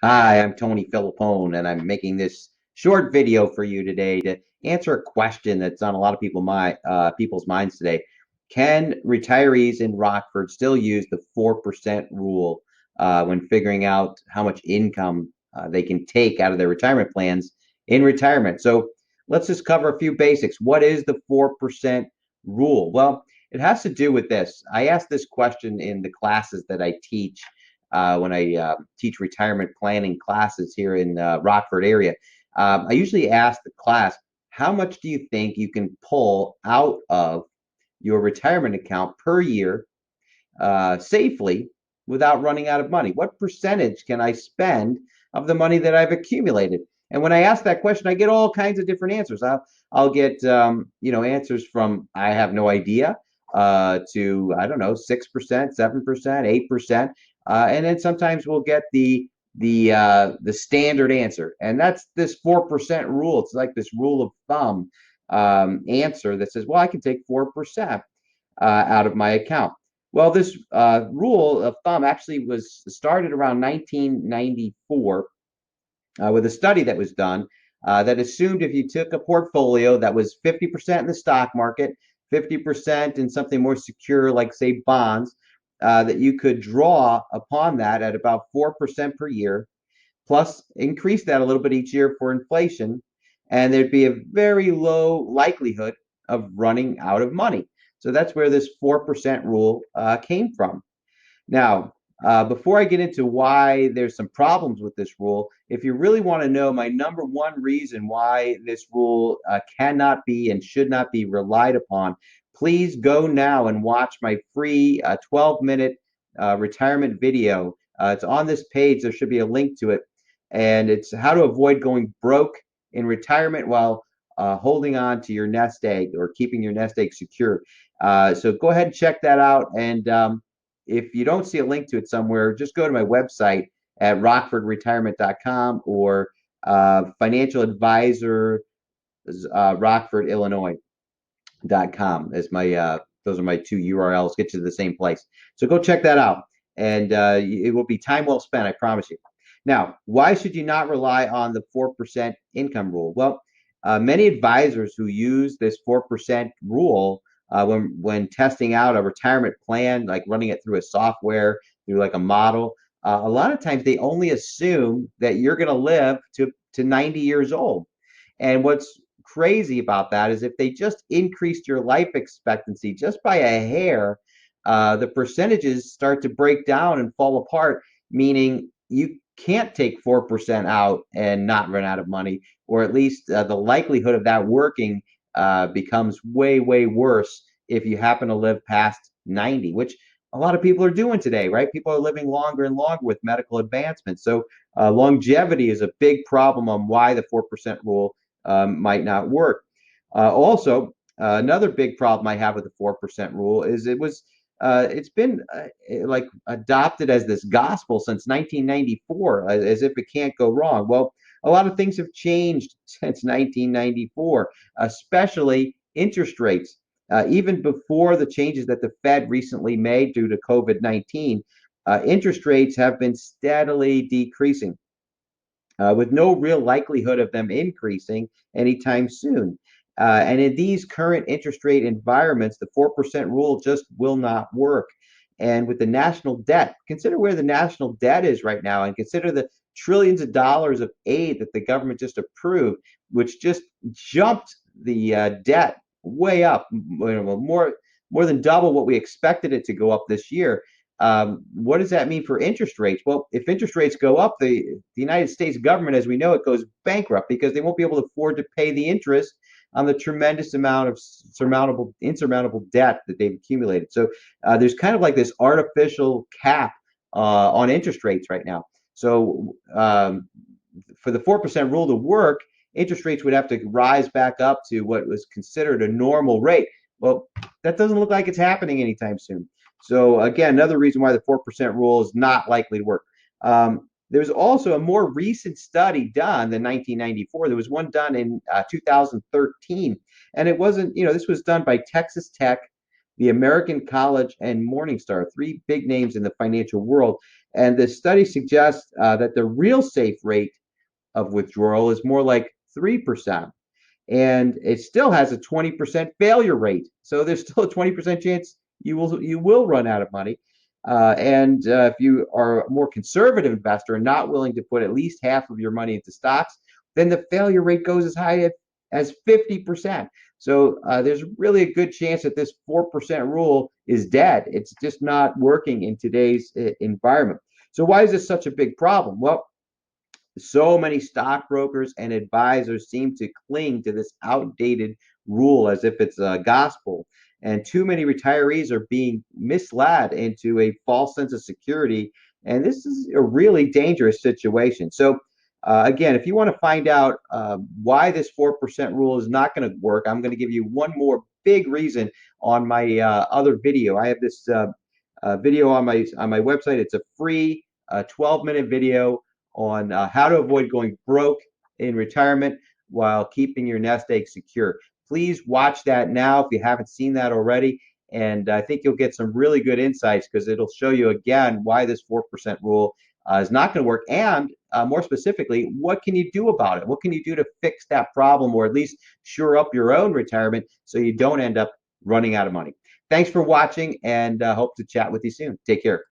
Hi, I'm Tony Filippone, and I'm making this short video for you today to answer a question that's on a lot of people's minds today. Can retirees in Rockford still use the 4% rule when figuring out how much income they can take out of their retirement plans in retirement? So let's just cover a few basics. What is the 4% rule? Well, it has to do with this. I asked this question in the classes that I teach when I teach retirement planning classes here in Rockford area. I usually ask the class, how much do you think you can pull out of your retirement account per year safely without running out of money? What percentage can I spend of the money that I've accumulated? And when I ask that question, I get all kinds of different answers. I'll get answers from I have no idea to I don't know 6%, 7%, 8%, and then sometimes we'll get the standard answer, and that's this 4% rule. It's like this rule of thumb answer that says, well, I can take 4% out of my account. Well, this rule of thumb actually was started around 1994 with a study that was done that assumed if you took a portfolio that was 50% in the stock market, 50% in something more secure, like, say, bonds, that you could draw upon that at about 4% per year, plus increase that a little bit each year for inflation, and there'd be a very low likelihood of running out of money. So that's where this 4% rule came from. Now, before I get into why there's some problems with this rule, if you really want to know my number one reason why this rule cannot be and should not be relied upon, please go now and watch my free 12-minute retirement video. It's on this page. There should be a link to it. And it's how to avoid going broke in retirement while holding on to your nest egg or keeping your nest egg secure. So go ahead and check that out. And if you don't see a link to it somewhere, just go to my website at rockfordretirement.com or financial advisor Rockford, Illinois.com as my those are my two URLs, get you to the same place. So go check that out. And it will be time well spent, I promise you. Now, why should you not rely on the 4% income rule? Well, many advisors who use this 4% rule when testing out a retirement plan, like running it through a software, through like a model, a lot of times they only assume that you're going to live to 90 years old. And what's crazy about that is if they just increased your life expectancy just by a hair, the percentages start to break down and fall apart, meaning you can't take 4% out and not run out of money, or at least the likelihood of that working becomes way, way worse if you happen to live past 90, which a lot of people are doing today, right? People are living longer and longer with medical advancements. So longevity is a big problem on why the 4% rule might not work. Also, another big problem I have with the 4% rule is it's been like adopted as this gospel since 1994, as if it can't go wrong. Well, a lot of things have changed since 1994, especially interest rates. Even before the changes that the Fed recently made due to COVID-19, interest rates have been steadily decreasing with no real likelihood of them increasing anytime soon. And in these current interest rate environments, the 4% rule just will not work. And with the national debt, consider where the national debt is right now and consider the trillions of dollars of aid that the government just approved, which just jumped the debt way up, more than double what we expected it to go up this year. What does that mean for interest rates? Well, if interest rates go up, the United States government, as we know it, goes bankrupt because they won't be able to afford to pay the interest on the tremendous amount of insurmountable debt that they've accumulated. So there's kind of like this artificial cap on interest rates right now. So for the 4% rule to work, interest rates would have to rise back up to what was considered a normal rate. Well, that doesn't look like it's happening anytime soon. So again, another reason why the 4% rule is not likely to work. There's also a more recent study done than 1994. There was one done in 2013, and it wasn't, this was done by Texas Tech, the American College, and Morningstar, three big names in the financial world. And the study suggests that the real safe rate of withdrawal is more like 3%. And it still has a 20% failure rate. So there's still a 20% chance you will run out of money. And if you are a more conservative investor and not willing to put at least half of your money into stocks, then the failure rate goes as high as 50%. So there's really a good chance that this 4% rule is dead. It's just not working in today's environment. So why is this such a big problem? Well, so many stockbrokers and advisors seem to cling to this outdated rule as if it's a gospel. And too many retirees are being misled into a false sense of security. And this is a really dangerous situation. So, again, if you want to find out why this 4% rule is not going to work, I'm going to give you one more big reason on my other video. I have this video on my website. It's a free 12-minute video on how to avoid going broke in retirement while keeping your nest egg secure. Please watch that now if you haven't seen that already. And I think you'll get some really good insights because it'll show you again why this 4% rule is not going to work. And more specifically, what can you do about it? What can you do to fix that problem or at least shore up your own retirement so you don't end up running out of money? Thanks for watching and hope to chat with you soon. Take care.